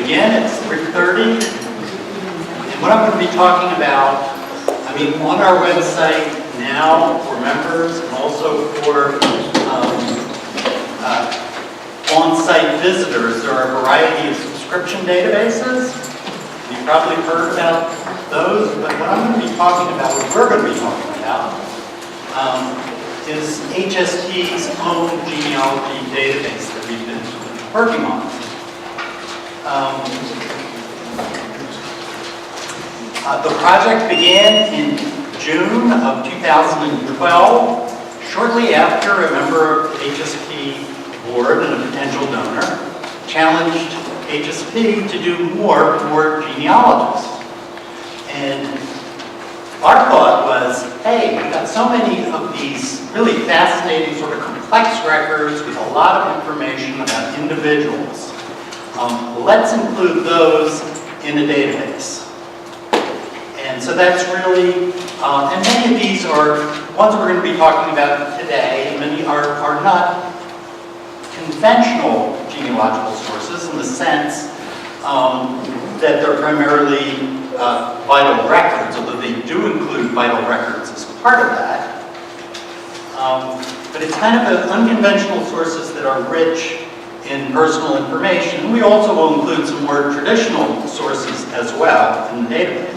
begin. It's 3:30. And what I'm going to be talking about, on our website now for members and also for on-site visitors, there are a variety of subscription databases. You've probably heard about those, but what I'm going to be talking about, what we're going to be talking about, is HSP's own genealogy database that we've been working on. The project began in June of 2012, shortly after a member of the HSP board and a potential donor challenged HSP to do more for genealogists. And our thought was, hey, we've got so many of these really fascinating, sort of complex records with a lot of information about individuals. Let's include those in a database. And so that's really, and many of these are ones we're going to be talking about today, and many are not conventional genealogical sources in the sense that they're primarily vital records, although they do include vital records as part of that. But it's kind of unconventional sources that are rich in personal information. We also will include some more traditional sources as well in the database.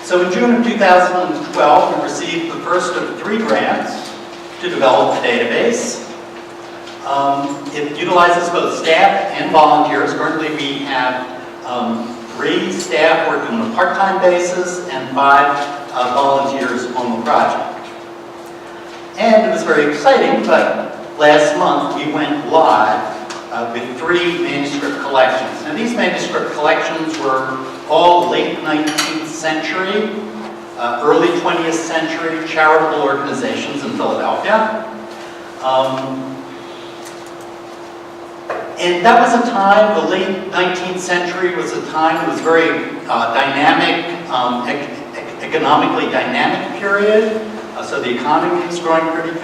So in June of 2012, we received the first of 3 grants to develop the database. It utilizes both staff and volunteers. Currently we have 3 staff working on a part-time basis and 5 volunteers on the project. And it was very exciting, but last month we went live with 3 manuscript collections. Now these manuscript collections were all late 19th century, early 20th century charitable organizations in Philadelphia. And that was a time, the late 19th century was a time that was very dynamic, economically dynamic period. So the economy was growing pretty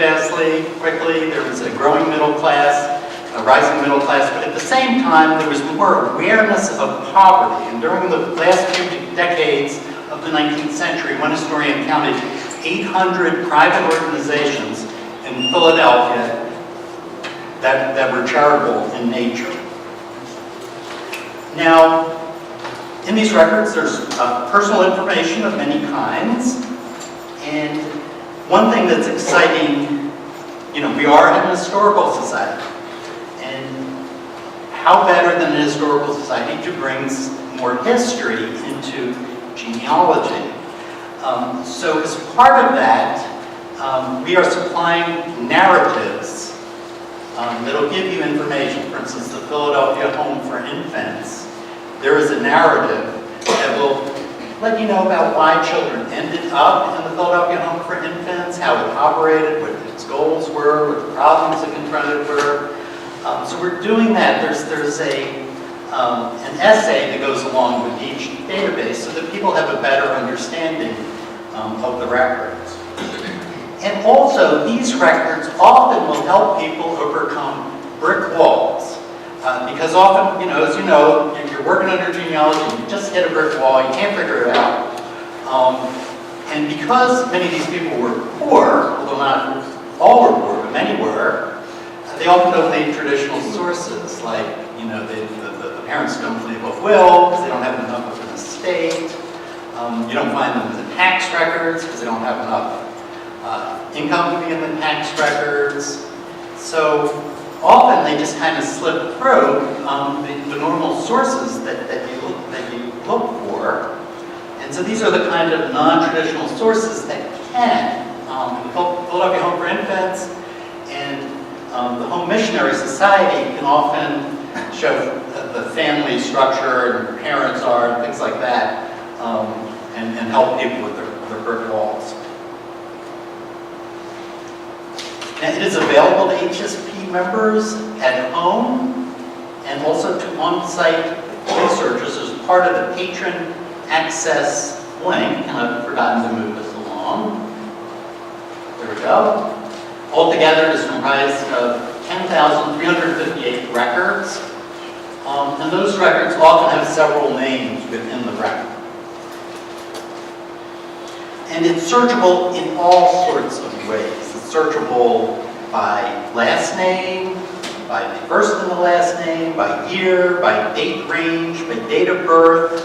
quickly. There was a growing middle class, a rising middle class, but at the same time there was more awareness of poverty. And during the last few decades of the 19th century, one historian counted 800 private organizations in Philadelphia that were charitable in nature. Now, in these records, there's personal information of many kinds. And one thing that's exciting, we are an historical society. And how better than an historical society to bring more history into genealogy? So as part of that, we are supplying narratives that'll give you information. For instance, the Philadelphia Home for Infants, there is a narrative that will let you know about why children ended up in the Philadelphia Home for Infants, how it operated, what its goals were, what the problems it confronted were. So we're doing that. There's an essay that goes along with each database so that people have a better understanding of the records. And also, these records often will help people overcome brick walls. Because often, as you know, if you're working under genealogy, you just hit a brick wall, you can't figure it out. And because many of these people were poor, although not all were poor, but many were, they often don't need traditional sources, like, the parents don't leave a will because they don't have enough of an estate. You don't find them in the tax records because they don't have enough income to be in the tax records. So often they just kind of slip through the normal sources that you look for. And so these are the kind of non-traditional sources that can. The Philadelphia Home for Infants and the Home Missionary Society can often show the family structure and who parents are and things like that, and help people with their brick walls. And it is available to HSP members at home and also to on-site researchers as part of the patron access link. And I've forgotten to move this along. There we go. Altogether, it is comprised of 10,358 records. And those records often have several names within the record. And it's searchable in all sorts of ways. It's searchable by last name, by the first and the last name, by year, by date range, by date of birth,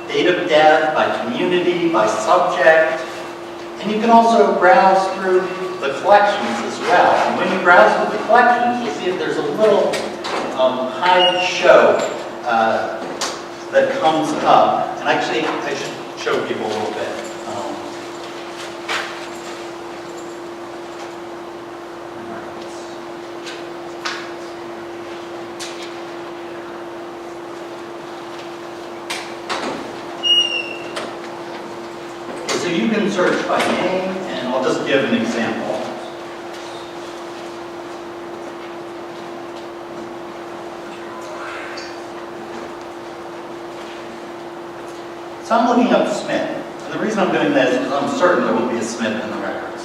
date of death, by community, by subject. And you can also browse through the collections as well. And when you browse through the collections, you'll see that there's a little hide show that comes up. And actually, I should show people a little bit. So you can search by name, and I'll just give an example. So I'm looking up Smith, and the reason I'm doing that is because I'm certain there will be a Smith in the records.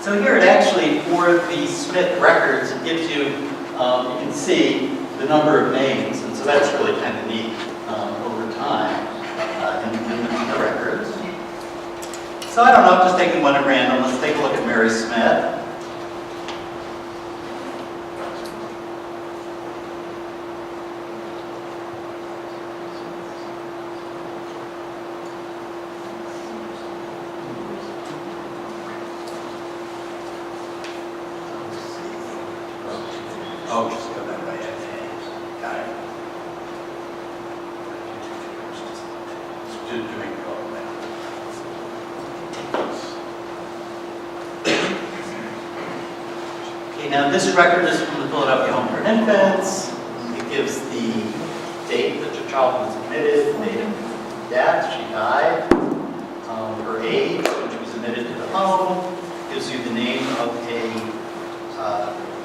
So here it actually, for the Smith records, it gives you, you can see the number of names, and so that's really kind of neat over time in the records. So I don't know, I'm just taking one at random. Let's take a look at Mary Smith. Oh, just go that way. Got it. Just doing it all now. Okay, now this record is from the Philadelphia Home for Infants. It gives the date that your child was admitted, date of death, she died, her age when she was admitted to the home, gives you the name of a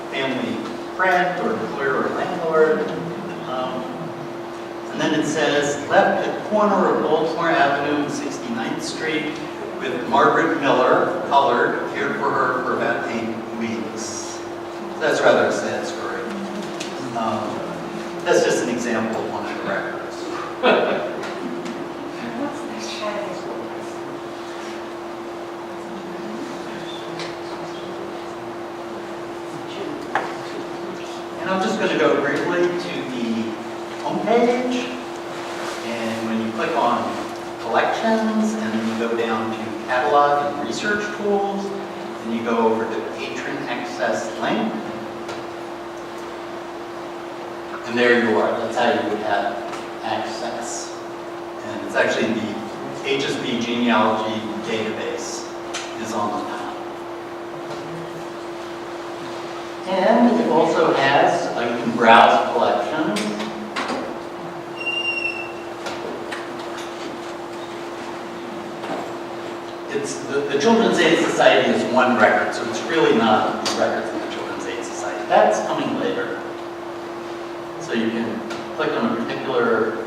family friend or employer or landlord. And then it says, left at corner of Baltimore Avenue and 69th Street with Margaret Miller, colored, cared for her for about 8 weeks. So that's rather a sad story. That's just an example of one of the records. I'm just going to go briefly to the home page, and when you click on collections and then you go down to catalog and research tools, and you go over to patron access link, and there you are. That's how you would have access. And it's actually the HSP Genealogy Database is on the top. And it also has, you can browse collections. It's the Children's Aid Society is one record, so it's really not the records of the Children's Aid Society. That's coming later. So you can click on a particular,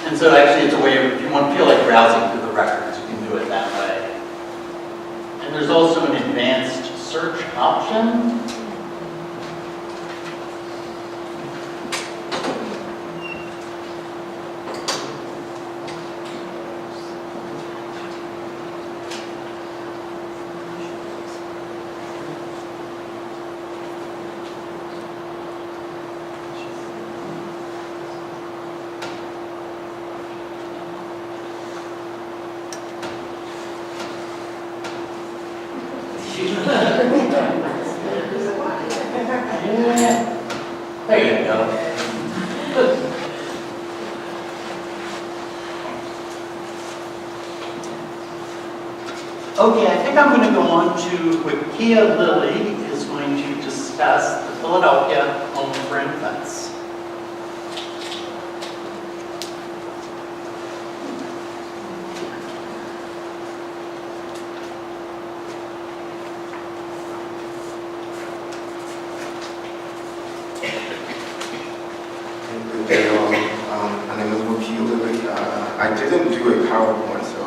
and so actually it's a way, if you want to feel like browsing through the records, you can do it that way. And there's also an advanced search option. There you go. Okay, I think I'm going to go on to Weckea Lilly is going to discuss the Philadelphia Home for Infants. My name is Weckea Lilly. I didn't do a PowerPoint, so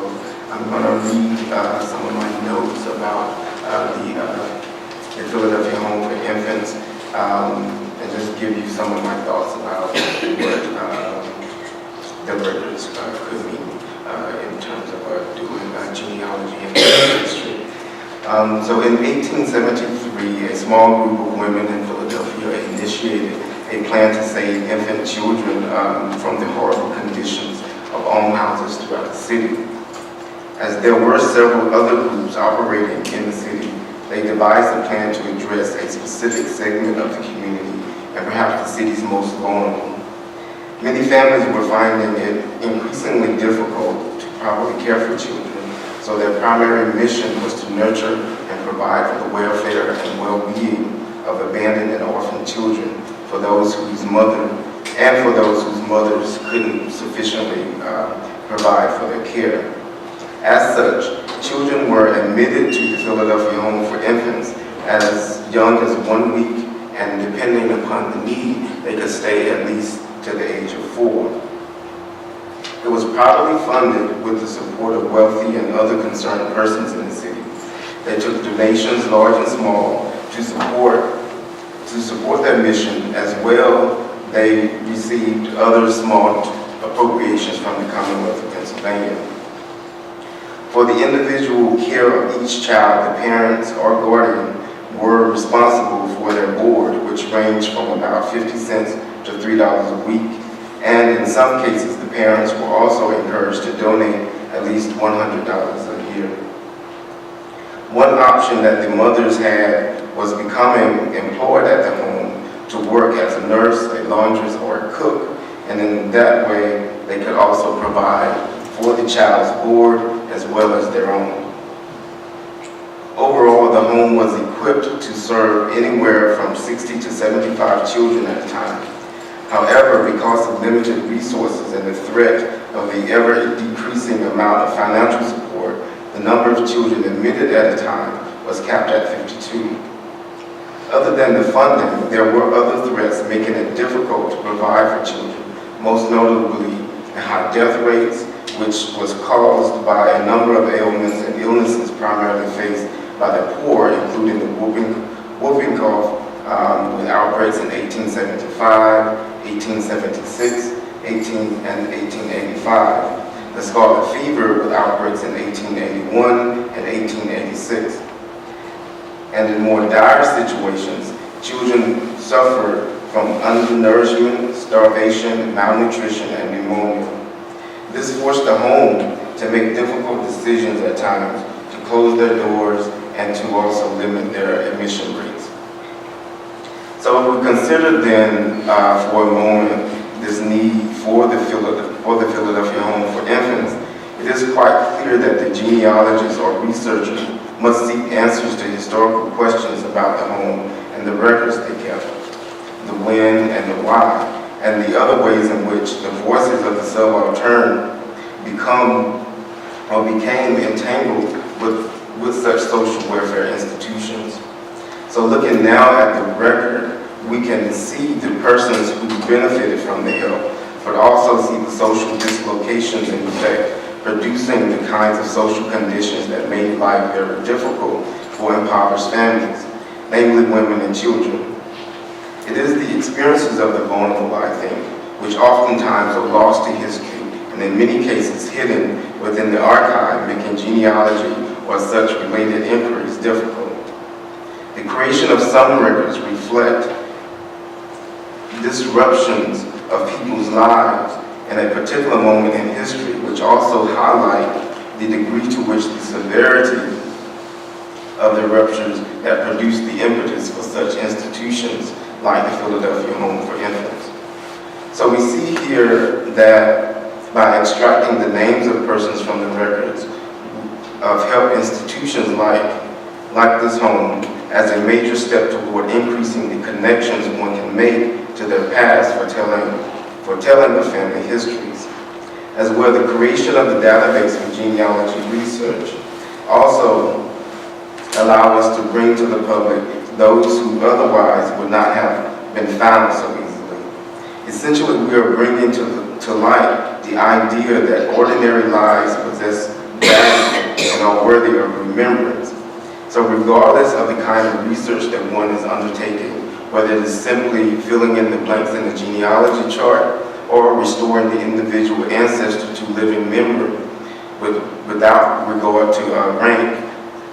I'm going to read some of my notes about the and just give you some of my thoughts about what the records could mean in terms of doing genealogy and history. So in 1873, a small group of women in Philadelphia initiated a plan to save infant children from the horrible conditions of almhouses throughout the city. As there were several other groups operating in the city, they devised a plan to address a specific segment of the community and perhaps the city's most vulnerable. Many families were finding it increasingly difficult to properly care for children, so their primary mission was to nurture and provide for the welfare and well-being of abandoned and orphaned children for those whose mothers couldn't sufficiently provide for their care. As such, children were admitted to the Philadelphia Home for Infants as young as 1 week, and depending upon the need, they could stay at least to the age of 4. It was privately funded with the support of wealthy and other concerned persons in the city. They took donations, large and small, to support their mission. As well, they received other small appropriations from the Commonwealth of Pennsylvania. For the individual care of each child, the parents or guardian were responsible for their board, which ranged from about 50 cents to $3 a week. And in some cases, the parents were also encouraged to donate at least $100 a year. One option that the mothers had was becoming employed at the home to work as a nurse, a laundress, or a cook, and in that way, they could also provide for the child's board as well as their own. Overall, the home was equipped to serve anywhere from 60 to 75 children at a time. However, because of limited resources and the threat of the ever-decreasing amount of financial support, the number of children admitted at a time was capped at 52. Other than the funding, there were other threats making it difficult to provide for children, most notably the high death rates, which was caused by a number of ailments and illnesses primarily faced by the poor, including the whooping cough with outbreaks in 1875, 1876, and 1885, the scarlet fever with outbreaks in 1881 and 1886. And in more dire situations, children suffered from undernourishment, starvation, malnutrition, and pneumonia. This forced the home to make difficult decisions at times to close their doors and to also limit their admission rates. So if we consider then for a moment this need for the Philadelphia Home for Infants, it is quite clear that the genealogists or researchers must seek answers to historical questions about the home and the records they kept, the when and the why, and the other ways in which the voices of the subaltern became entangled with such social welfare institutions. So looking now at the record, we can see the persons who benefited from the help, but also see the social dislocations in effect, producing the kinds of social conditions that made life very difficult for impoverished families, namely women and children. It is the experiences of the vulnerable, I think, which oftentimes are lost to history and in many cases hidden within the archive, making genealogy or such related inquiries difficult. The creation of some records reflect disruptions of people's lives in a particular moment in history, which also highlight the degree to which the severity of the ruptures that produced the impetus for such institutions like the Philadelphia Home for Infants. So we see here that by extracting the names of persons from the records of help institutions like this home as a major step toward increasing the connections one can make to their past for telling of family histories. As well, the creation of the database for genealogy research also allow us to bring to the public those who otherwise would not have been found so easily. Essentially, we are bringing to light the idea that ordinary lives possess value and are worthy of remembrance. So regardless of the kind of research that one is undertaking whether it is simply filling in the blanks in the genealogy chart or restoring the individual ancestor to living memory without regard to rank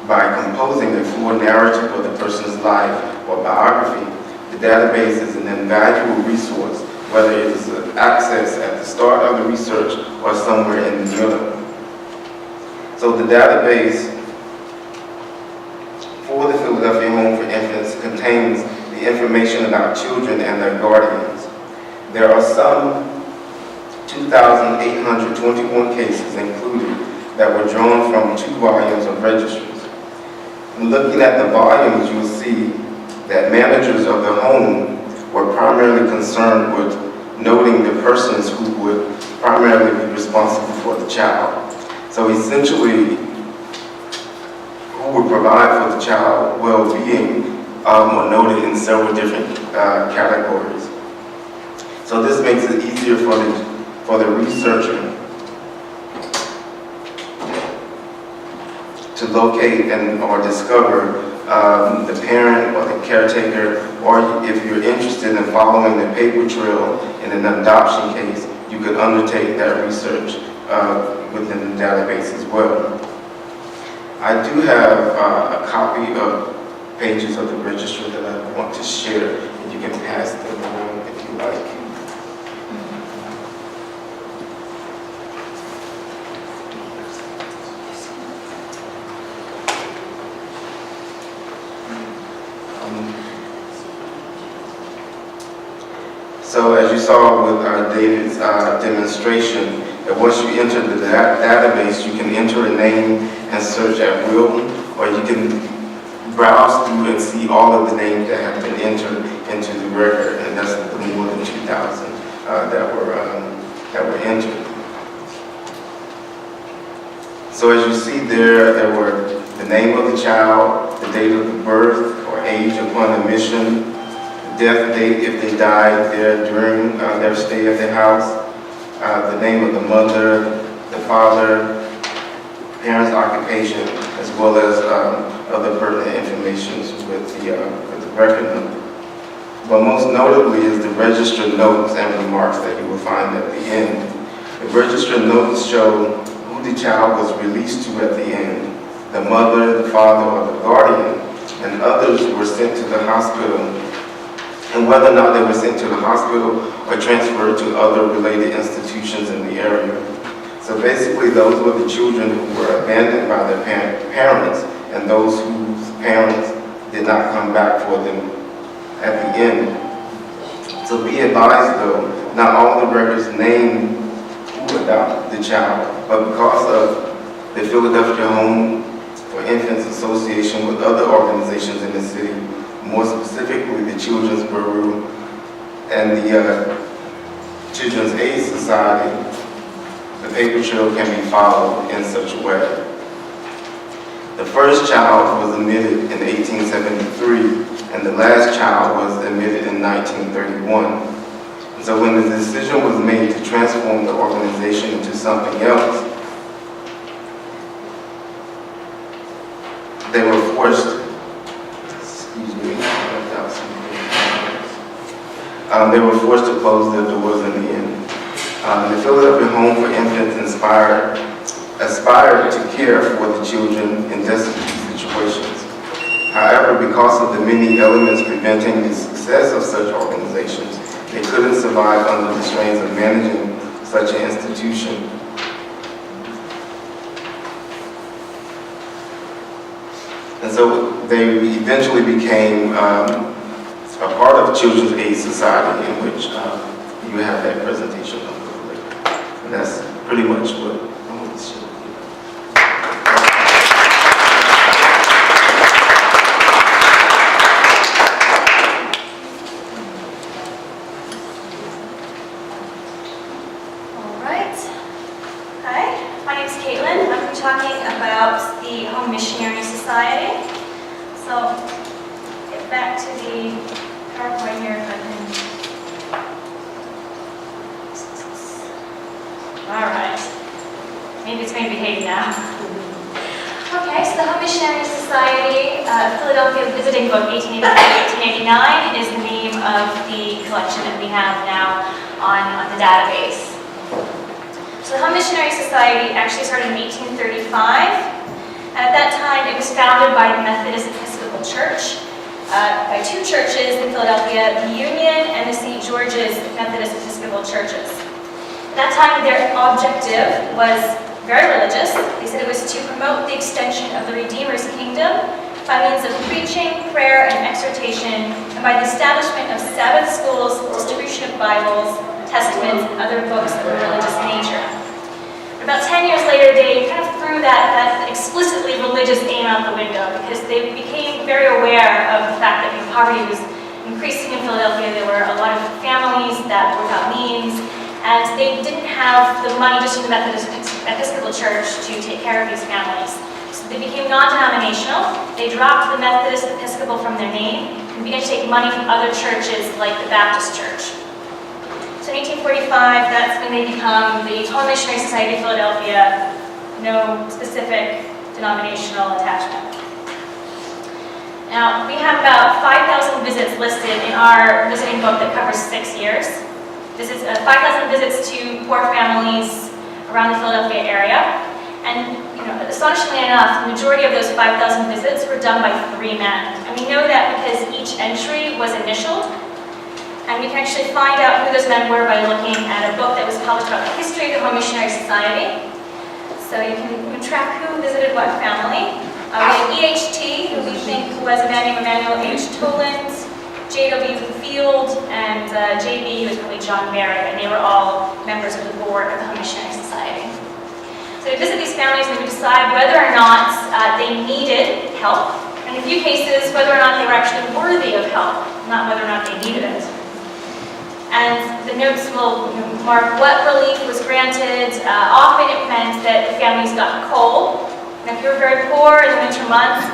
by composing a full narrative of the person's life or biography. The database is an invaluable resource, whether it is accessed at the start of the research or somewhere in the middle. So the database for the Philadelphia Home for Infants contains the information about children and their guardians. There are some 2,821 cases included that were drawn from 2 volumes of registries. And looking at the volumes, you will see that managers of the home were primarily concerned with noting the persons who would primarily be responsible for the child. So essentially, who would provide for the child well-being are noted in several different categories. So this makes it easier for the researcher to locate or discover the parent or the caretaker, or if you're interested in following the paper trail in an adoption case, you could undertake that research within the database as well. I do have a copy of pages of the registry that I want to share, and you can pass them around if you like. So as you saw with David's demonstration, that once you enter the database, you can enter a name and search at will, or you can browse through and see all of the names that have been entered into the record, and that's the more than 2,000 that were entered. So as you see there were the name of the child, the date of the birth or age upon admission, death date if they died there during their stay at the house, the name of the mother, the father, parent's occupation, as well as other pertinent information with the record number. But most notably is the registered notes and remarks that you will find at the end. The registered notes show who the child was released to at the end, the mother, the father, or the guardian, and others were sent to the hospital, and whether or not they were sent to the hospital or transferred to other related institutions in the area. So basically, those were the children who were abandoned by their parents, and those whose parents did not come back for them at the end. So be advised though, not all the records name who adopted the child, but because of the Philadelphia Home for Infants Association with other organizations in the city, more specifically the Children's Bureau and the Children's Aid Society, the paper trail can be followed in such a way. The first child was admitted in 1873, and the last child was admitted in 1931. And so when the decision was made to transform the organization into something else, they were forced, they were forced to close their doors in the end. The Philadelphia Home for Infants aspired to care for the children in destitute situations. However, because of the many elements preventing the success of such organizations, they couldn't survive under the strains of managing such an institution. And so they eventually became a part of Children's Aid Society, in which you have that presentation of later. And that's pretty much what I want to show you. All right. Hi, my name is Kaitlyn. I'm going to be talking about the Home Missionary Society. So, get back to the PowerPoint here if I can. All right. Maybe it's going to behave now. Okay, so the Home Missionary Society, Philadelphia Philadelphia Visiting Book 1889 is the name of the collection that we have now on the database. So the Home Missionary Society actually started in 1835. At that time, it was founded by the Methodist Episcopal Church, by two churches in Philadelphia, the Union and the St. George's Methodist Episcopal Churches. At that time, their objective was very religious. They said it was to promote the extension of the Redeemer's kingdom by means of preaching, prayer, and exhortation, and by the establishment of Sabbath schools, distribution of Bibles, Testaments, and other books of a religious nature. About 10 years later, they kind of threw that explicitly religious aim out the window because they became very aware of the fact that poverty was increasing in Philadelphia. There were a lot of families that were without means, and they didn't have the money just from the Methodist Episcopal Church to take care of these families. So they became non-denominational. They dropped the Methodist Episcopal from their name and began to take money from other churches like the Baptist Church. So in 1845, that's when they become the Home Missionary Society of Philadelphia, no specific denominational attachment. Now, we have about 5,000 visits listed in our visiting book that covers 6 years. This is 5,000 visits to poor families around the Philadelphia area. And astonishingly enough, the majority of those 5,000 visits were done by 3 men. And we know that because each entry was initialed. And we can actually find out who those men were by looking at a book that was published about the history of the Home Missionary Society. So you can track who visited what family. We had EHT, who we think was a man named Emmanuel H. Toland, J.W. Field, and J.B., who was probably John Barrett, and they were all members of the board of the Home Missionary Society. So we visit these families and we decide whether or not they needed help, and in a few cases, whether or not they were actually worthy of help, not whether or not they needed it. And the notes will mark what relief was granted. Often it meant that the families got coal. And if you were very poor in the winter months,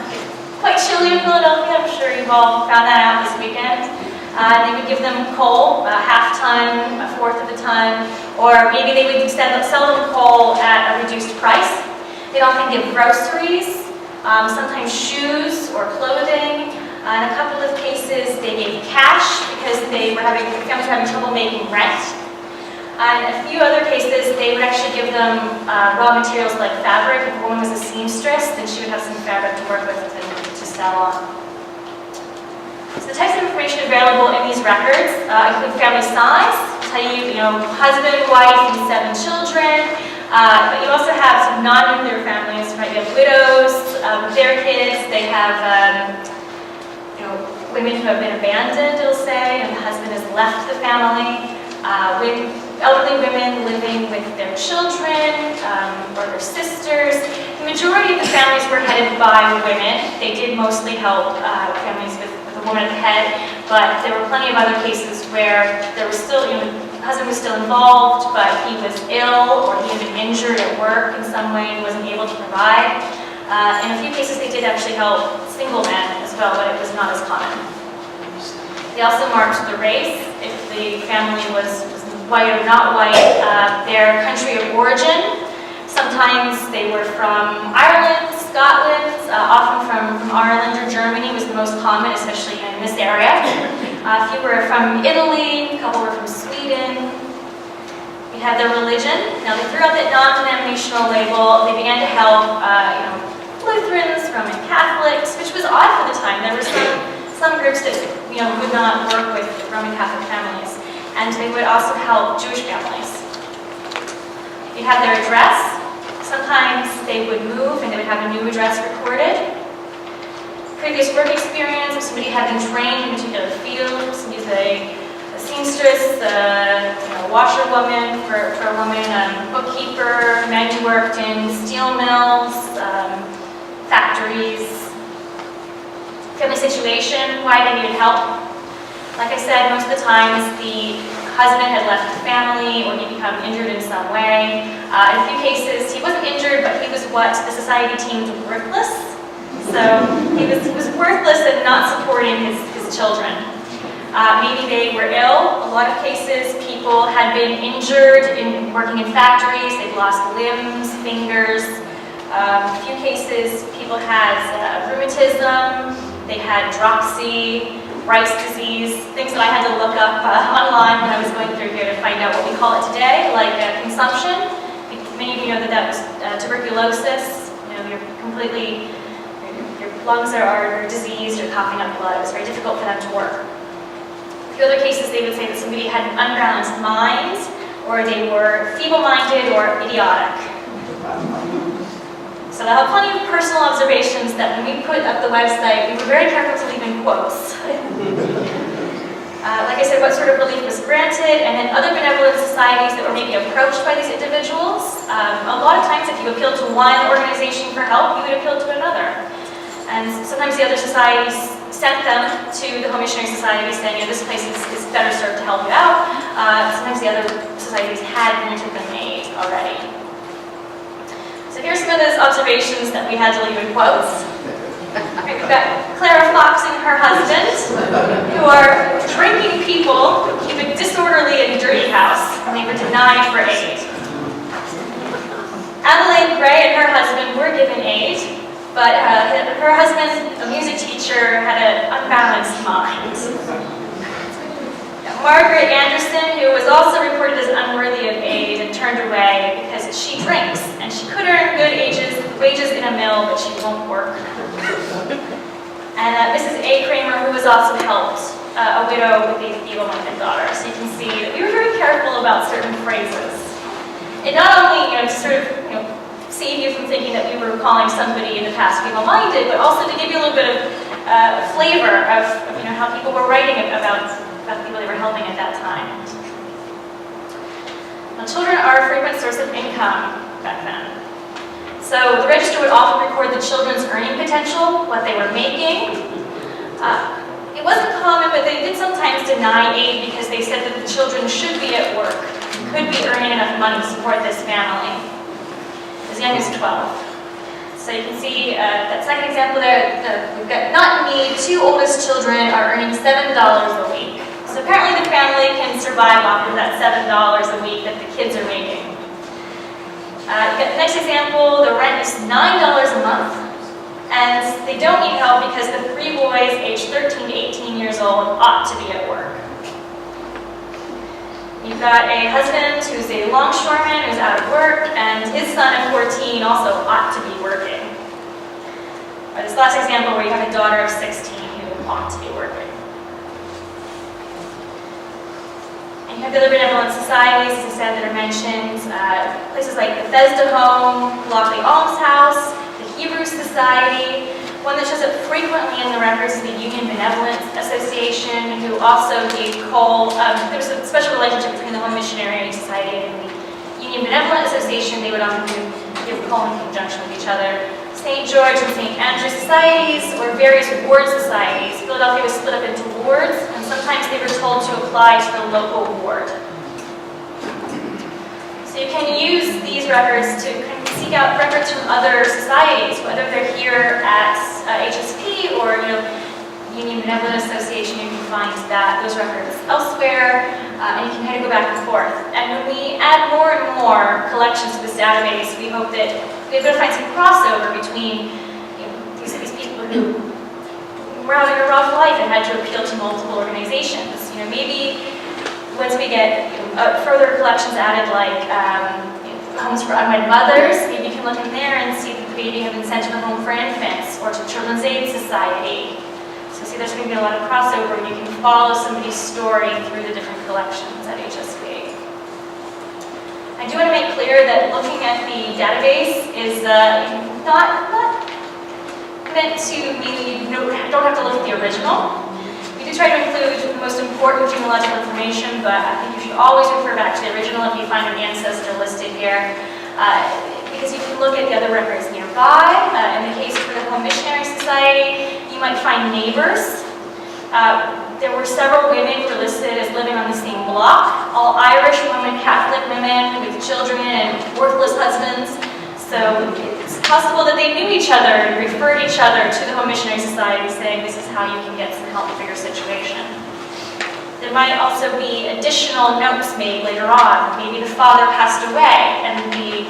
quite chilly in Philadelphia, I'm sure you've all found that out this weekend. They would give them coal, half ton, a fourth of the ton, or maybe they would sell them coal at a reduced price. They'd often give groceries, sometimes shoes or clothing. In a couple of cases, they gave cash because the families were having trouble making rent. In a few other cases, they would actually give them raw materials like fabric. If a woman was a seamstress, then she would have some fabric to work with to sell on. So the types of information available in these records include family size, tell you, husband, wife, and 7 children. But you also have some non-nuclear families, right? You have widows with their kids. They have women who have been abandoned, it'll say, and the husband has left the family. Elderly women living with their children or their sisters. The majority of the families were headed by women. They did mostly help families with a woman at the head, but there were plenty of other cases where there was still, the husband was still involved, but he was ill or he had been injured at work in some way and wasn't able to provide. In a few cases, they did actually help single men as well, but it was not as common. They also marked the race, if the family was white or not white, their country of origin. Sometimes they were from Ireland, Scotland, often from Ireland or Germany was the most common, especially in this area. A few were from Italy, a couple were from Sweden. We had their religion. Now they threw out that non-denominational label. They began to help, Lutherans, Roman Catholics, which was odd for the time. There were some groups that would not work with Roman Catholic families, and they would also help Jewish families. You have their address. Sometimes they would move and they would have a new address recorded. Previous work experience, if somebody had been trained in a particular field, somebody's a seamstress, a washerwoman for a woman, bookkeeper, man who worked in steel mills, factories. Family situation, why they needed help. Like I said, most of the times the husband had left the family or he'd become injured in some way. In a few cases, he wasn't injured, but he was what the society deemed worthless. So he was worthless and not supporting his children. Maybe they were ill. A lot of cases, people had been injured in working in factories. They'd lost limbs, fingers. A few cases, people had rheumatism. They had dropsy, rice disease, things that I had to look up online when I was going through here to find out what we call it today, like consumption. Many of you know that that was tuberculosis. You know, you're completely, your lungs are diseased, you're coughing up blood. It was very difficult for them to work. A few other cases, they would say that somebody had an unbalanced mind, or they were feeble-minded or idiotic. So I have plenty of personal observations that when we put up the website, we were very careful to leave in quotes. Like I said, what sort of relief was granted, and then other benevolent societies that were maybe approached by these individuals. A lot of times, if you appealed to one organization for help, you would appeal to another. And sometimes the other societies sent them to the Home Missionary Society saying, this place is better served to help you out. Sometimes the other societies had granted them aid already. So here's some of those observations that we had to leave in quotes. Right, we've got Clara Fox and her husband, who are drinking people who keep a disorderly and dirty house, and they were denied for aid. Adelaide Gray and her husband were given aid, but her husband, a music teacher, had an unbalanced mind. Margaret Anderson, who was also reported as unworthy of aid and turned away because she drinks, and she could earn good wages in a mill, but she won't work. And Mrs. A. Kramer, who was also helped, a widow with a feeble-minded daughter. So you can see that we were very careful about certain phrases. It not only, to sort of, save you from thinking that we were calling somebody in the past feeble-minded, but also to give you a little bit of flavor of how people were writing about the people they were helping at that time. Now, children are a frequent source of income back then. So the register would often record the children's earning potential, what they were making. It wasn't common, but they did sometimes deny aid because they said that the children should be at work, could be earning enough money to support this family. As young as 12. So you can see that second example there, we've got not me, 2 oldest children are earning $7 a week. So apparently the family can survive off of that $7 a week that the kids are making. You got the next example, the rent is $9 a month, and they don't need help because the 3 boys aged 13 to 18 years old ought to be at work. You've got a husband who's a longshoreman who's out of work, and his son at 14 also ought to be working. Or this last example where you have a daughter of 16 who ought to be working. And you have the other benevolent societies, as I said, that are mentioned. Places like Bethesda Home, Lockley Almshouse, the Hebrew Society. One that shows up frequently in the records is the Union Benevolent Association, who also gave coal. There was a special relationship between the Home Missionary Society and the Union Benevolent Association. They would often give coal in conjunction with each other. St. George and St. Andrew societies, or various ward societies. Philadelphia was split up into wards, and sometimes they were told to apply to the local ward. So you can use these records to seek out records from other societies, whether they're here at HSP or Union Benevolent Association. You can find those records elsewhere, and you can kind of go back and forth. And when we add more and more collections to this database, we hope that we're able to find some crossover between these people who were having a rough life and had to appeal to multiple organizations. Maybe once we get further collections added, like homes for unwed mothers, maybe you can look in there and see that the baby had been sent to the Home for Infants or to Children's Aid Society. So see, there's going to be a lot of crossover, and you can follow somebody's story through the different collections at HSP. I do want to make clear that looking at the database is not meant to mean you don't have to look at the original. We do try to include the most important genealogical information, but I think you should always refer back to the original if you find an ancestor listed here, because you can look at the other records nearby. In the case for the Home Missionary Society, you might find neighbors. There were several women who were listed as living on the same block, all Irish Roman Catholic women with children and worthless husbands. So it's possible that they knew each other and referred each other to the Home Missionary Society saying this is how you can get some help for your situation. There might also be additional notes made later on. Maybe the father passed away and the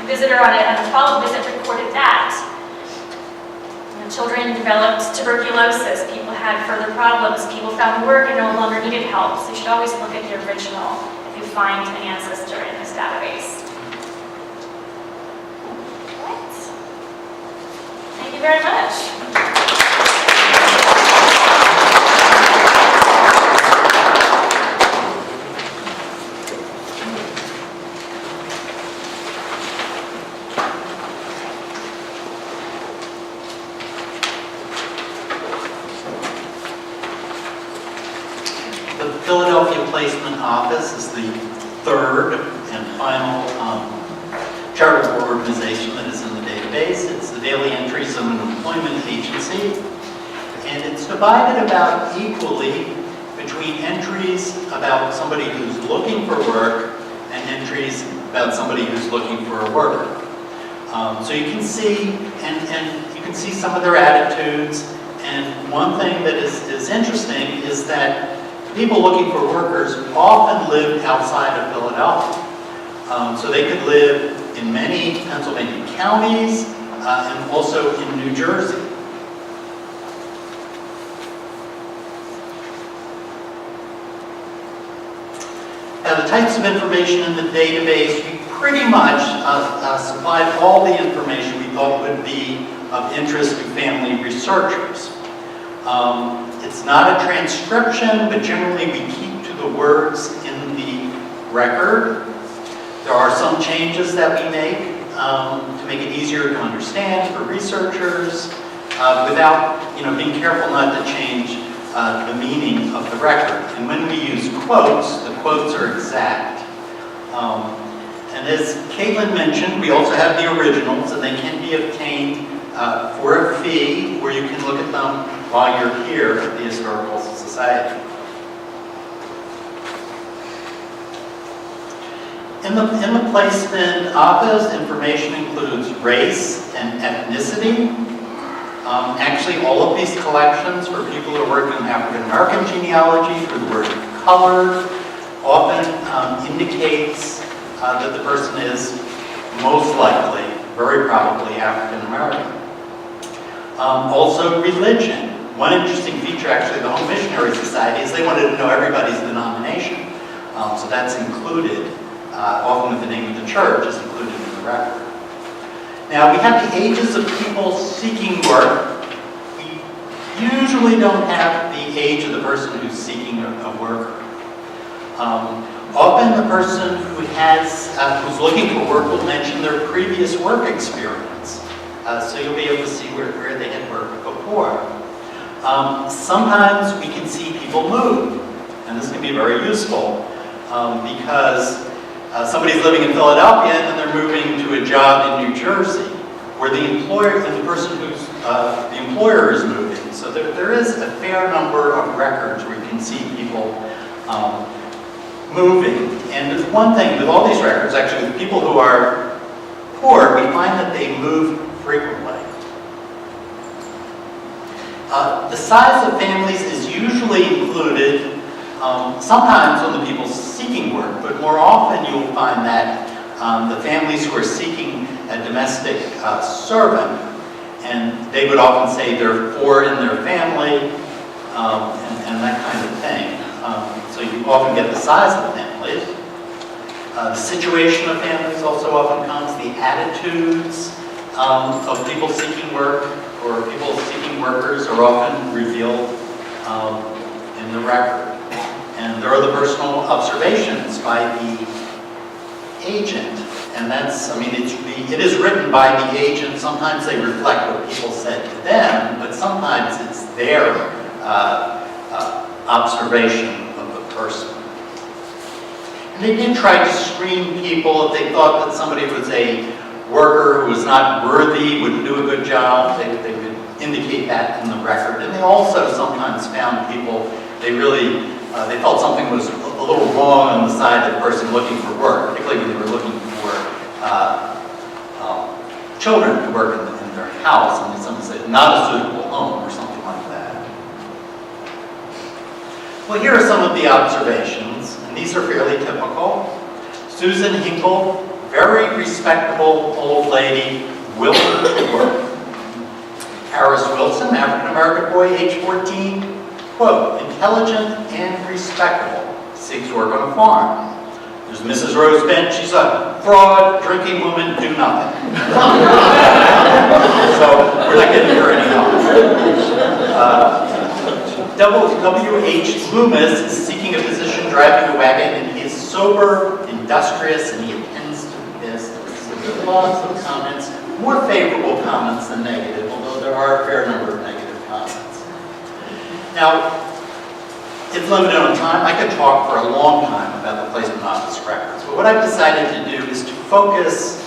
visitor on a follow-up visit recorded that. Children developed tuberculosis, people had further problems, people found work and no longer needed help. So you should always look at the original if you find an ancestor in this database. Right. Thank you very much. The Philadelphia Placement Office is the third and final charitable organization that is in the database. It's the daily entries of an employment agency, and it's divided about equally between entries about somebody who's looking for work and entries about somebody who's looking for a worker. So you can see, and you can see some of their attitudes. And one thing that is interesting is that people looking for workers often lived outside of Philadelphia. So they could live in many Pennsylvania counties and also in New Jersey. Now, the types of information in the database, we pretty much supplied all the information we thought would be of interest to family researchers. It's not a transcription, but generally we keep to the words in the record. There are some changes that we make to make it easier to understand for researchers without being careful not to change the meaning of the record. And when we use quotes, the quotes are exact. And as Kaitlyn mentioned, we also have the originals, and they can be obtained for a fee, where you can look at them while you're here at the Historical Society. In the placement office, information includes race and ethnicity. Actually, all of these collections for people who are working in African American genealogy, through the word colored, often indicates that the person is most likely, very probably, African American. Also, religion. One interesting feature, actually, of the Home Missionary Society is they wanted to know everybody's denomination. So that's included, often with the name of the church is included in the record. Now, we have the ages of people seeking work. We usually don't have the age of the person who's seeking a worker. Often the person who's looking for work will mention their previous work experience. So you'll be able to see where they had worked before. Sometimes we can see people move, and this can be very useful because somebody's living in Philadelphia and then they're moving to a job in New Jersey, where the employer and the person who's the employer is moving. So there is a fair number of records where you can see people moving. And one thing with all these records, actually, with people who are poor, we find that they move frequently. The size of families is usually included sometimes on the people seeking work, but more often you'll find that the families who are seeking a domestic servant, and they would often say there are 4 in their family, and that kind of thing. So you often get the size of the families. The situation of families also often comes, the attitudes of people seeking work or people seeking workers are often revealed in the record. And there are the personal observations by the agent. And that's, it is written by the agent. Sometimes they reflect what people said to them, but sometimes it's their observation of the person. And they did try to screen people if they thought that somebody was a worker who was not worthy, wouldn't do a good job. They would indicate that in the record. And they also sometimes found people, they felt something was a little wrong on the side of the person looking for work, particularly when they were looking for children to work in their house, and some said not a suitable home or something like that. Well, here are some of the observations, and these are fairly typical. Susan Hinkle, very respectable old lady, willing to work. Harris Wilson, African-American boy, age 14, quote, intelligent and respectable, seeks work on a farm. There's Mrs. Rose Bent, she's a fraud, drinking woman, do nothing. So we're not getting her any help. W.H. Loomis is seeking a position driving a wagon, and he is sober, industrious, and he attends to business. So there are lots of comments, more favorable comments than negative, although there are a fair number of negative comments. Now, it's limited on time. I could talk for a long time about the placement office records, but what I've decided to do is to focus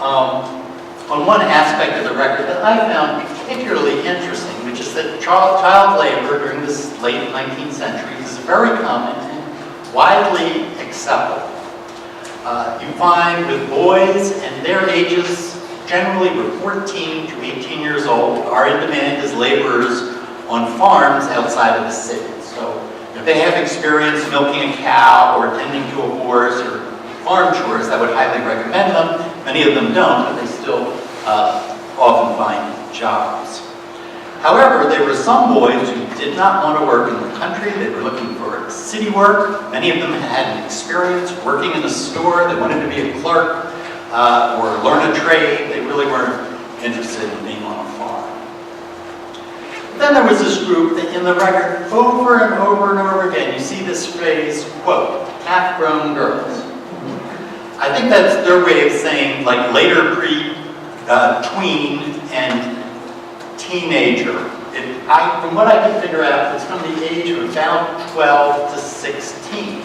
on one aspect of the record that I found particularly interesting, which is that child labor during this late 19th century is very common and widely acceptable. You find with boys and their ages, generally were 14 to 18 years old, are in demand as laborers on farms outside of the city. So if they have experience milking a cow or tending to a horse or farm chores, I would highly recommend them. Many of them don't, but they still often find jobs. However, there were some boys who did not want to work in the country. They were looking for city work. Many of them had an experience working in a store. They wanted to be a clerk or learn a trade. They really weren't interested in being on a farm. Then there was this group that in the record, over and over and over again, you see this phrase, quote, half-grown girls. I think that's their way of saying, like, later tween and teenager. From what I can figure out, it's from the age of about 12 to 16.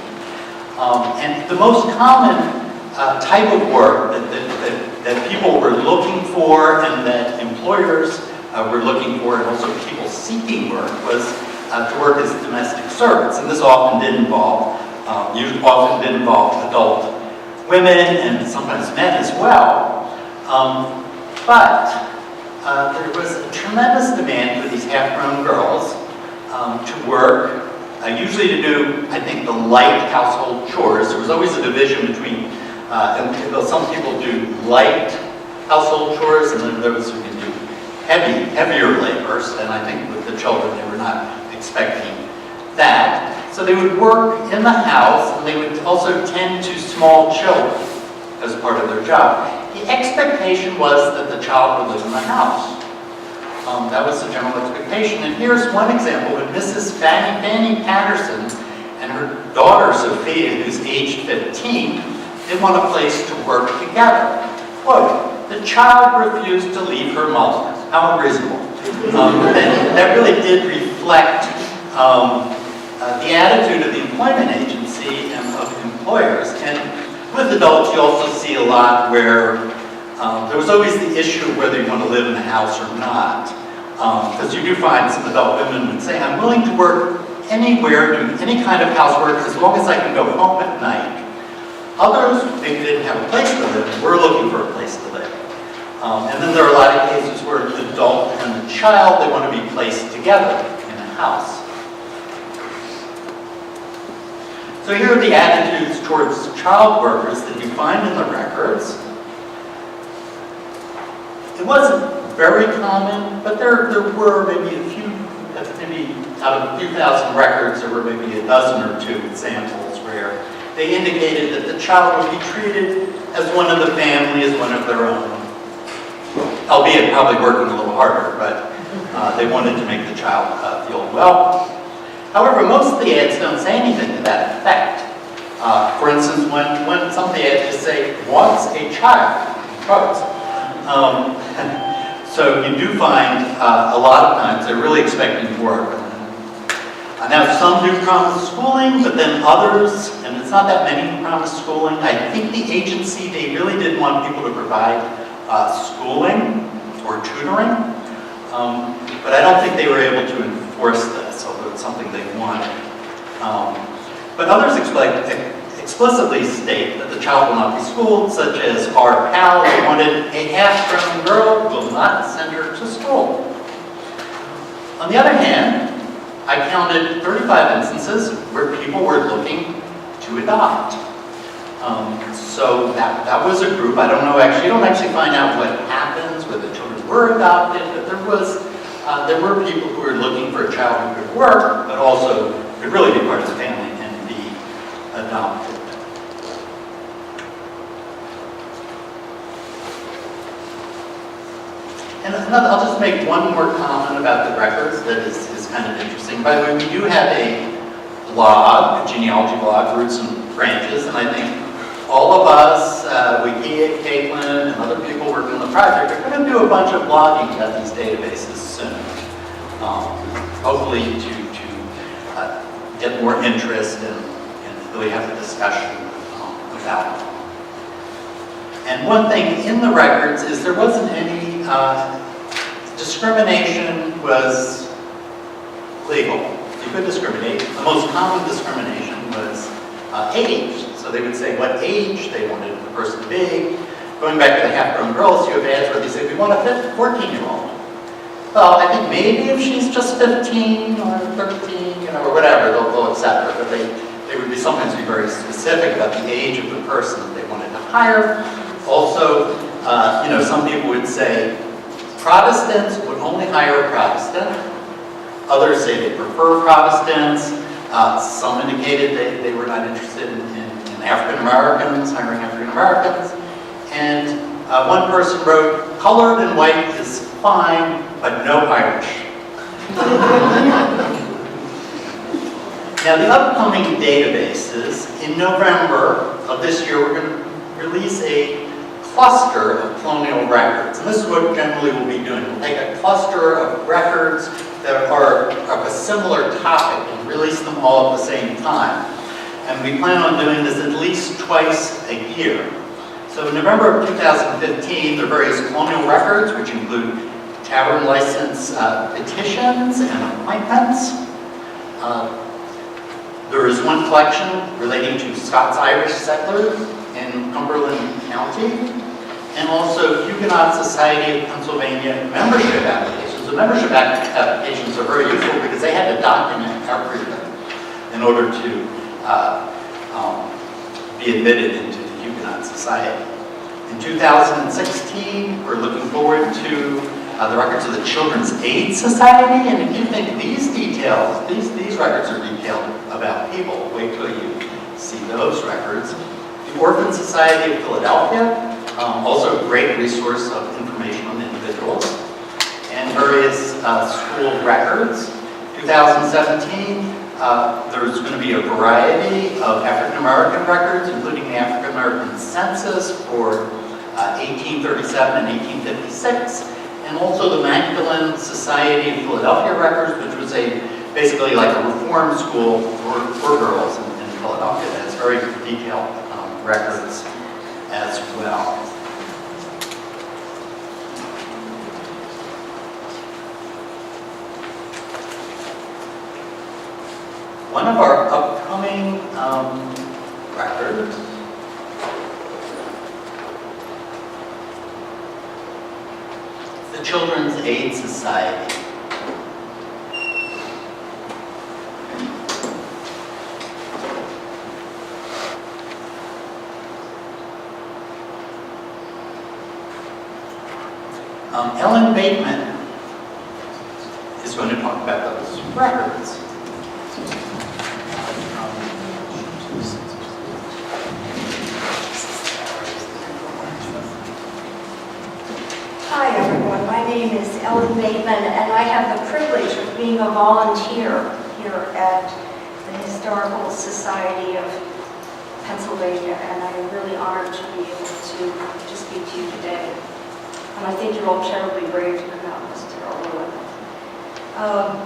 And the most common type of work that people were looking for and that employers were looking for, and also people seeking work, was to work as domestic servants. And this often did involve adult women and sometimes men as well. But there was a tremendous demand for these half-grown girls to work, usually to do, I think, the light household chores. There was always a division between, some people do light household chores, and then those who can do heavier labors, and I think with the children, they were not expecting that. So they would work in the house, and they would also tend to small children as part of their job. The expectation was that the child would live in the house. That was the general expectation. And here's one example when Mrs. Fanny Patterson and her daughter Sophia, who's aged 15, they want a place to work together. Quote, the child refused to leave her mother. How unreasonable. That really did reflect the attitude of the employment agency and of employers. And with adults, you also see a lot where there was always the issue of whether you want to live in the house or not. Because you do find some adult women would say, I'm willing to work anywhere, do any kind of housework, as long as I can go home at night. Others, maybe they didn't have a place to live, were looking for a place to live. And then there are a lot of cases where the adult and the child, they want to be placed together in a house. So here are the attitudes towards child workers that you find in the records. It wasn't very common, but there were maybe out of a few thousand records, there were maybe a dozen or two examples where they indicated that the child would be treated as one of the family, as one of their own. Albeit probably working a little harder, but they wanted to make the child feel welcome. However, most of the ads don't say anything to that effect. For instance, when some of the ads just say, wants a child, quotes. So you do find a lot of times they're really expecting work. Now some do promise schooling, but then others, and it's not that many who promise schooling. I think the agency, they really did want people to provide schooling or tutoring, but I don't think they were able to enforce this, although it's something they wanted. But others explicitly state that the child will not be schooled, such as our pal who wanted a half-grown girl, will not send her to school. On the other hand, I counted 35 instances where people were looking to adopt. So that was a group. I don't know, actually, you don't actually find out what happens, whether the children were adopted, but there was there were people who were looking for a child who could work, but also could really be part of the family and be adopted. And I'll just make one more comment about the records that is kind of interesting. By the way, we do have a blog, a genealogy blog, Roots and Branches, and I think all of us, Weckea, Kaitlyn, and other people working on the project are going to do a bunch of blogging about these databases soon. Hopefully to get more interest and really have a discussion about them. And one thing in the records is there wasn't any discrimination was legal. You could discriminate. The most common discrimination was age. So they would say what age they wanted the person to be. Going back to the half-grown girls, you have ads where they say, we want a 14-year-old. Well, I think maybe if she's just 15 or 13, or whatever, they'll accept her. But they would sometimes be very specific about the age of the person that they wanted to hire. Also, some people would say Protestants would only hire a Protestant. Others say they prefer Protestants. Some indicated they were not interested in African Americans, hiring African Americans. And one person wrote, colored and white is fine, but no Irish. Now the upcoming databases, in November of this year, we're going to release a cluster of colonial records. And this is what generally we'll be doing. We'll take a cluster of records that are of a similar topic and release them all at the same time. And we plan on doing this at least twice a year. So in November of 2015, there are various colonial records, which include tavern license petitions and appointments. There is one collection relating to Scots-Irish settlers in Cumberland County, and also Huguenot Society of Pennsylvania membership applications. The membership applications are very useful because they had to document everything in order to be admitted into the Huguenot Society. In 2016, we're looking forward to the records of the Children's Aid Society, and if you think these details, these records are detailed about people, wait till you see those records. The Orphan Society of Philadelphia, also a great resource of information on individuals, and various school records. 2017, there's going to be a variety of African American records, including the African American census for 1837 and 1856, and also the Magdalen Society of Philadelphia records, which was basically like a reform school for girls in Philadelphia. That has very detailed records as well. One of our upcoming records is the Children's Aid Society. Ellen Bateman is going to talk about those records. Hi everyone, my name is Ellen Bateman and I have the privilege of being a volunteer here at the Historical Society of Pennsylvania, and I'm really honored to be able to speak to you today. And I think you're all terribly brave to come out in this terrible weather.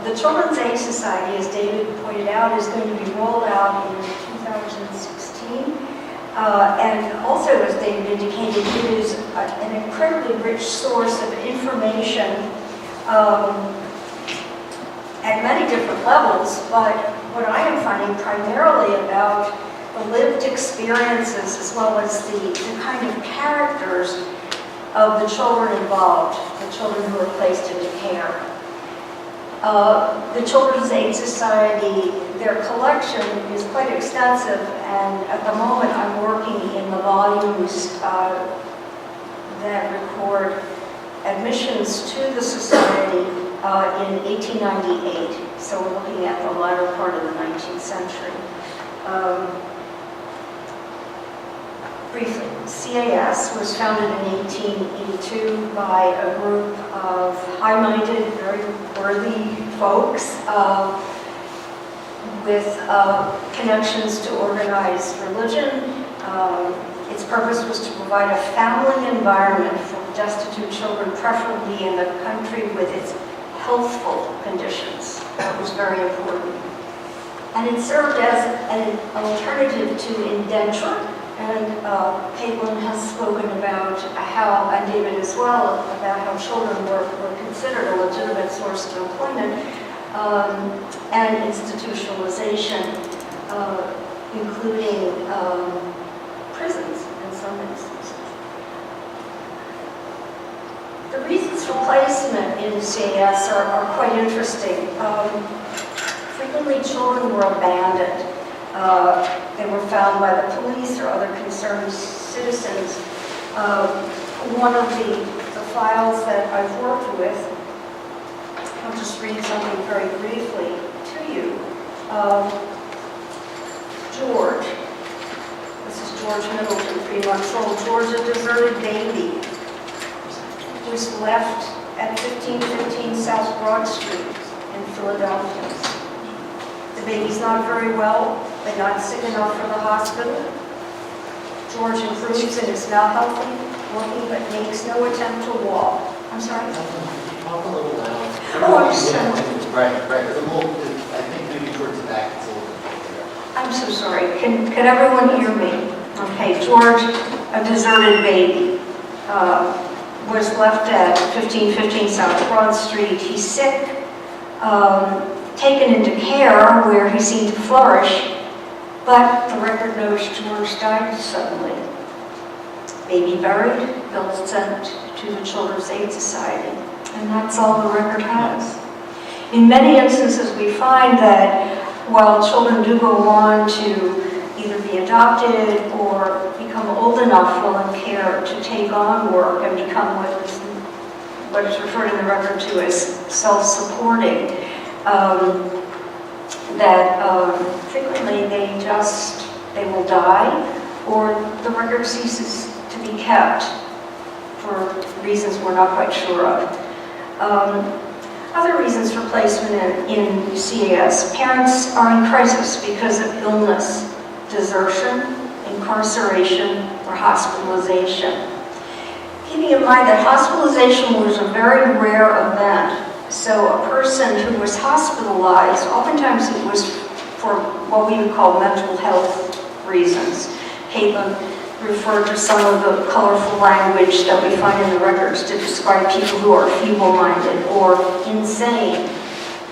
The Children's Aid Society, as David pointed out, is going to be rolled out in 2016. And also, as David indicated, it is an incredibly rich source of information at many different levels, but what I am finding primarily about the lived experiences as well as the kind of characters of the children involved, the children who are placed into care. The Children's Aid Society, their collection is quite extensive, and at the moment I'm working in the volumes that record admissions to the society in 1898. So we're looking at the latter part of the 19th century. Briefly, CAS was founded in 1882 by a group of high-minded, very worthy folks with connections to organized religion. Its purpose was to provide a family environment for destitute children, preferably in a country with its healthful conditions. That was very important. And it served as an alternative to indenture. And Kaitlyn has spoken about how, and David as well, about how children were considered a legitimate source of employment and institutionalization, including prisons in some instances. The reasons for placement in CAS are quite interesting. Frequently, children were abandoned. They were found by the police or other concerned citizens. One of the files that I've worked with, I'll just read something very briefly to you. George, this is George Middleton, 3 months old. George, a deserted baby, was left at 1515 South Broad Street in Philadelphia. The baby's not very well, but not sick enough for the hospital. George improves and is now healthy, walking, but makes no attempt to walk. I'm sorry? Talk a little loud. Oh, I'm sorry. Right. It's a little, I think maybe towards the back, it's a little bit. I'm so sorry. Can everyone hear me? Okay, George, a deserted baby, was left at 1515 South Broad Street. He's sick. Taken into care where he seemed to flourish, but the record knows George died suddenly. Baby buried, bill sent to the Children's Aid Society, and that's all the record has. In many instances, we find that while children do go on to either be adopted or become old enough while in care to take on work and become what is referred in the record to as self-supporting, frequently they will die, or the record ceases to be kept for reasons we're not quite sure of. Other reasons for placement in CAS: parents are in crisis because of illness, desertion, incarceration, or hospitalization. Keeping in mind that hospitalization was a very rare event, so a person who was hospitalized, oftentimes it was for what we would call mental health reasons. Kaitlyn referred to some of the colorful language that we find in the records to describe people who are feeble-minded or insane.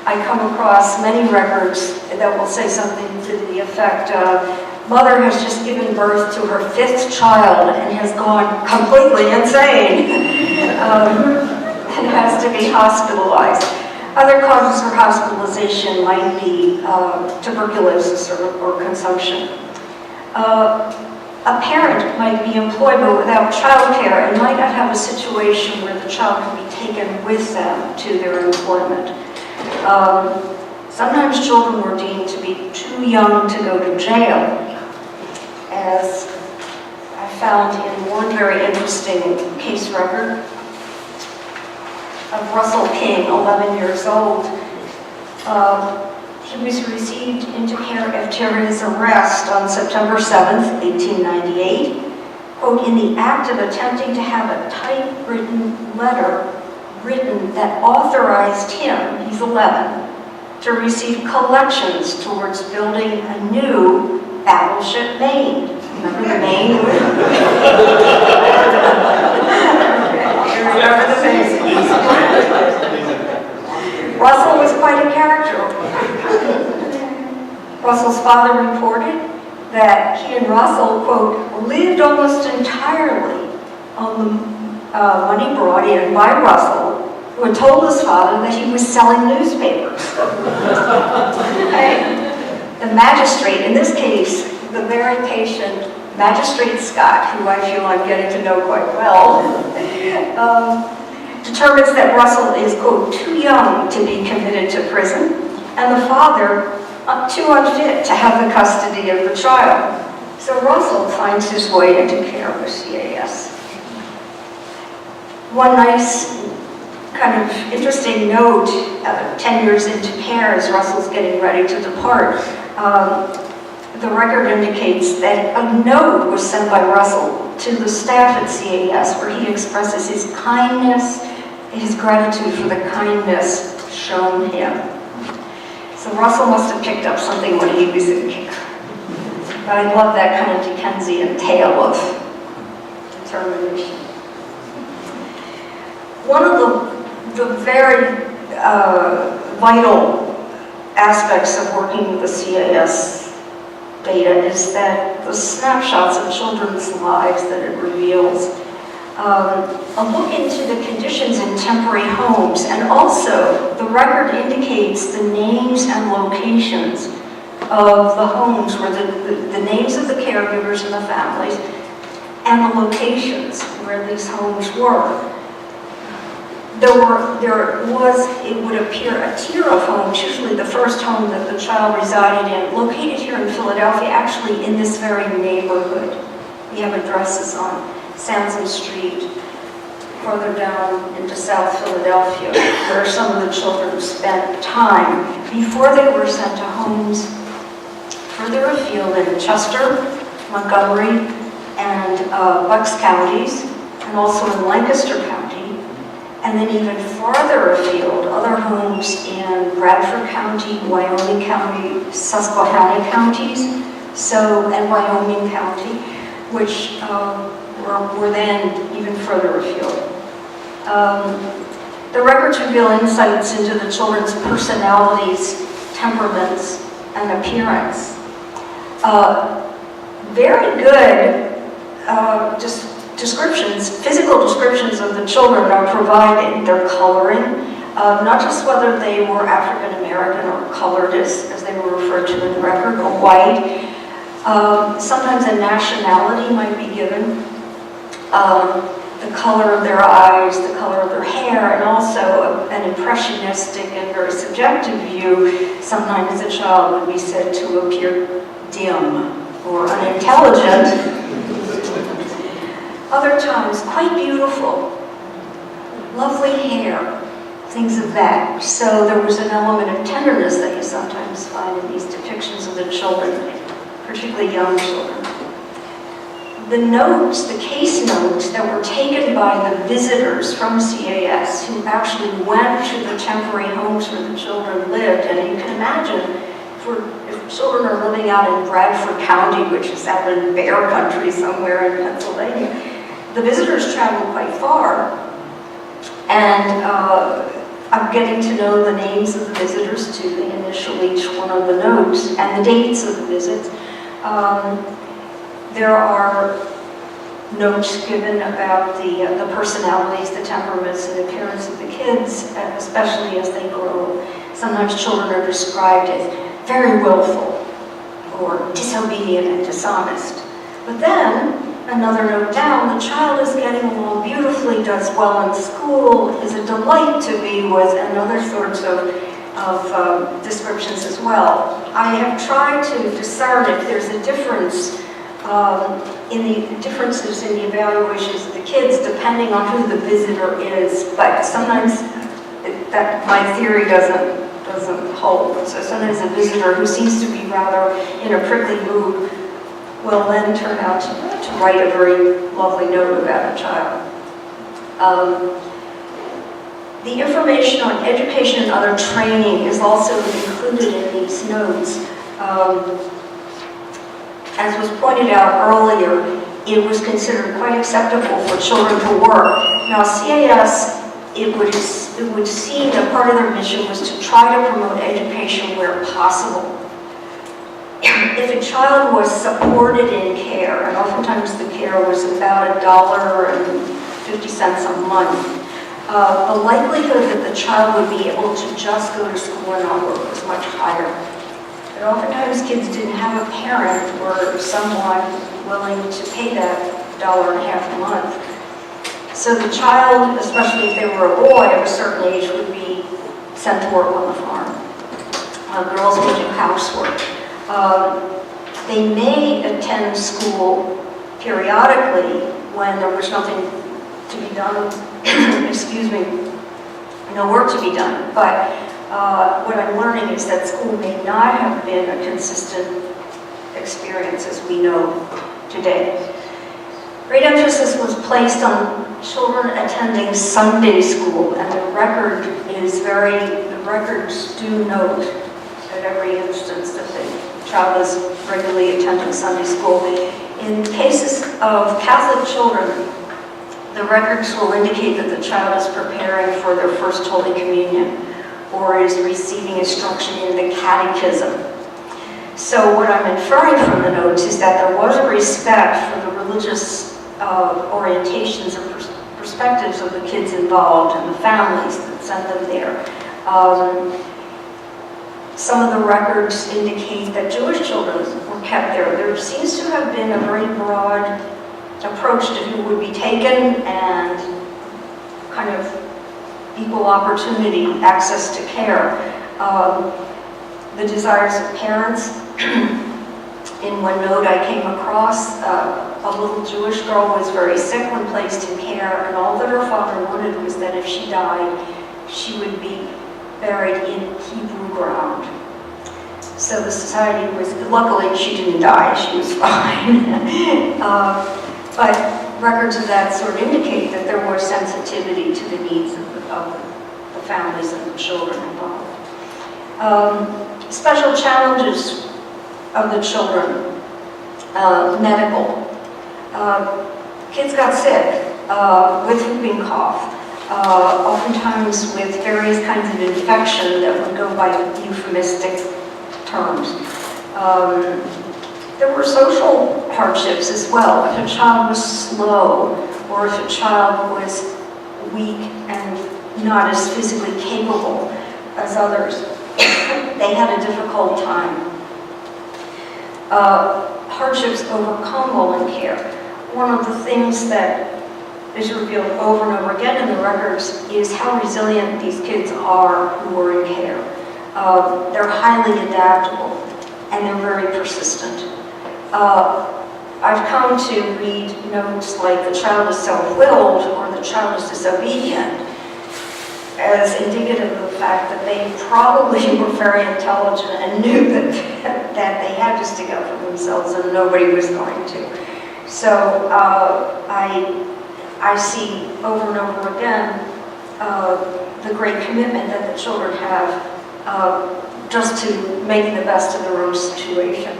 I come across many records that will say something to the effect of, mother has just given birth to her 5th child and has gone completely insane. And has to be hospitalized. Other causes for hospitalization might be tuberculosis or consumption. A parent might be employed but without childcare and might not have a situation where the child can be taken with them to their employment. Sometimes children were deemed to be too young to go to jail, as I found in one very interesting case record of Russell King, 11 years old. He was received into care after his arrest on September 7th, 1898, quote, in the act of attempting to have a typewritten letter written that authorized him, he's 11, to receive collections towards building a new battleship Maine. Remember the Maine? Remember the Maine? Russell was quite a character. Russell's father reported that he and Russell, quote, lived almost entirely on the money brought in by Russell, who had told his father that he was selling newspapers. Okay? The magistrate, in this case, the very patient Magistrate Scott, who I feel I'm getting to know quite well, determines that Russell is, quote, too young to be committed to prison, and the father too unfit to have the custody of the child. So Russell finds his way into care with CAS. One nice kind of interesting note, 10 years into care, as Russell's getting ready to depart, the record indicates that a note was sent by Russell to the staff at CAS where he expresses his kindness, his gratitude for the kindness shown him. So Russell must have picked up something when he was in care. But I love that kind of Dickensian tale of determination. One of the very vital aspects of working with the CAS data is that the snapshots of children's lives that it reveals a look into the conditions in temporary homes, and also the record indicates the names and locations of the homes where the names of the caregivers and the families and the locations where these homes were. There was, it would appear, a tier of homes, usually the first home that the child resided in, located here in Philadelphia, actually in this very neighborhood. We have addresses on Sansom Street, further down into South Philadelphia, where some of the children spent time before they were sent to homes further afield in Chester, Montgomery, and Bucks counties, and also in Lancaster County. And then even farther afield, other homes in Bradford County, Wyoming County, Susquehanna counties, and Wyoming County, which were then even further afield. The records reveal insights into the children's personalities, temperaments, and appearance. Very good descriptions, physical descriptions of the children are provided. Their coloring, not just whether they were African American or colored as they were referred to in the record, or white. Sometimes a nationality might be given. The color of their eyes, the color of their hair, and also an impressionistic and very subjective view. Sometimes a child would be said to appear dim or unintelligent. Other times, quite beautiful, lovely hair, things of that. So there was an element of tenderness that you sometimes find in these depictions of the children, particularly young children. The notes, the case notes that were taken by the visitors from CAS who actually went to the temporary homes where the children lived, and you can imagine if children are living out in Bradford County, which is out in bear country somewhere in Pennsylvania, the visitors traveled quite far, and I'm getting to know the names of the visitors too. They initial each one of the notes and the dates of the visits. There are notes given about the personalities, the temperaments, and appearance of the kids, especially as they grow. Sometimes children are described as very willful or disobedient and dishonest. But then, another note down, the child is getting along beautifully, does well in school, is a delight to be with, and other sorts of descriptions as well. I have tried to discern if there's a difference in the differences in the evaluations of the kids depending on who the visitor is, but sometimes that my theory doesn't hold. So sometimes a visitor who seems to be rather in a prickly mood will then turn out to write a very lovely note about a child. The information on education and other training is also included in these notes. As was pointed out earlier, it was considered quite acceptable for children to work. Now, CAS, it would seem that part of their mission was to try to promote education where possible. If a child was supported in care, and oftentimes the care was about $1.50 a month, the likelihood that the child would be able to just go to school and not work was much higher. But oftentimes kids didn't have a parent or someone willing to pay that $1.50 a month. So the child, especially if they were a boy of a certain age, would be sent to work on the farm. Girls would do housework. They may attend school periodically when there was nothing to be done, excuse me, no work to be done. But what I'm learning is that school may not have been a consistent experience as we know today. Great emphasis was placed on children attending Sunday school, and the records do note at every instance that the child is regularly attending Sunday school. In cases of Catholic children, the records will indicate that the child is preparing for their first Holy Communion or is receiving instruction in the catechism. So what I'm inferring from the notes is that there was a respect for the religious orientations and perspectives of the kids involved and the families that sent them there. Some of the records indicate that Jewish children were kept there. There seems to have been a very broad approach to who would be taken and kind of equal opportunity access to care. The desires of parents. In one note I came across, a little Jewish girl was very sick when placed in care, and all that her father wanted was that if she died, she would be buried in Hebrew ground. So the society was, luckily she didn't die, she was fine. But records of that sort indicate that there was sensitivity to the needs of the families and the children involved. Special challenges of the children, medical. Kids got sick with whooping cough, oftentimes with various kinds of infection that would go by euphemistic terms. There were social hardships as well. If a child was slow, or if a child was weak and not as physically capable as others, they had a difficult time. Hardships overcome while in care. One of the things that is revealed over and over again in the records is how resilient these kids are who are in care. They're highly adaptable and they're very persistent. I've come to read notes like the child is self-willed or the child is disobedient as indicative of the fact that they probably were very intelligent and knew that they had to stick up for themselves and nobody was going to. So I see over and over again the great commitment that the children have just to making the best of their own situation.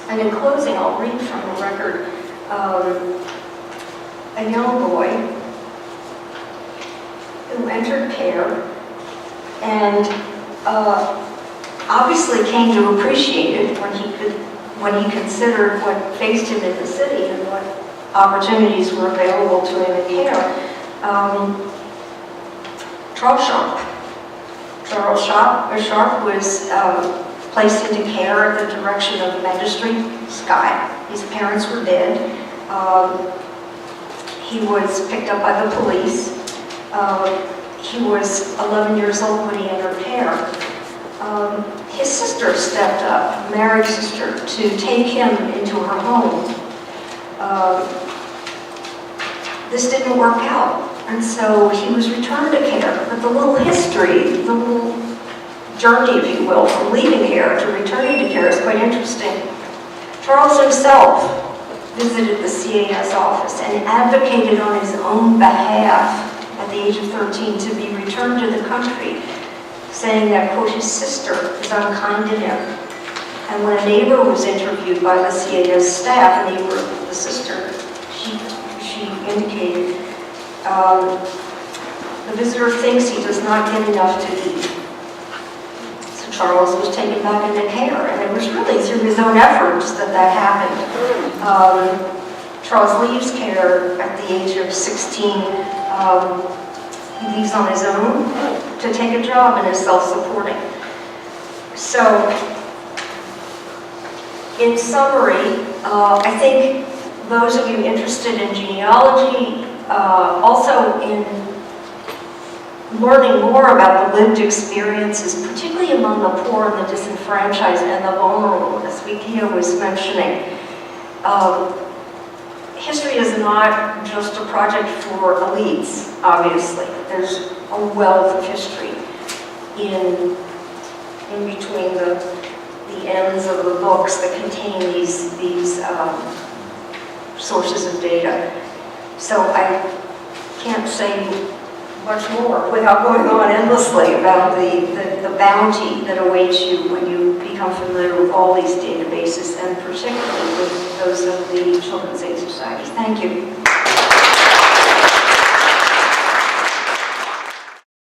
And in closing, I'll read from the record a young boy who entered care and obviously came to appreciate it when he considered what faced him in the city and what opportunities were available to him in care. Charles Sharp was placed into care at the direction of Magistrate Scott. His parents were dead. He was picked up by the police. He was 11 years old when he entered care. His sister stepped up, married sister, to take him into her home. This didn't work out, and so he was returned to care. But the little history, the little journey, if you will, from leaving care to returning to care is quite interesting. Charles himself visited the CAS office and advocated on his own behalf at the age of 13 to be returned to the country, saying that, quote, his sister is unkind to him. And when a neighbor was interviewed by the CAS staff, a neighbor of the sister, she indicated, the visitor thinks he does not get enough to eat. So Charles was taken back into care, and it was really through his own efforts that happened. Charles leaves care at the age of 16. He leaves on his own to take a job and is self-supporting. So, in summary, I think those of you interested in genealogy also in learning more about the lived experiences, particularly among the poor and the disenfranchised and the vulnerable, as Weckea was mentioning. History is not just a project for elites, obviously. There's a wealth of history in between the ends of the books that contain these sources of data. So I can't say much more without going on endlessly about the bounty that awaits you when you become familiar with all these databases, and particularly with those of the Children's Aid Society. Thank you.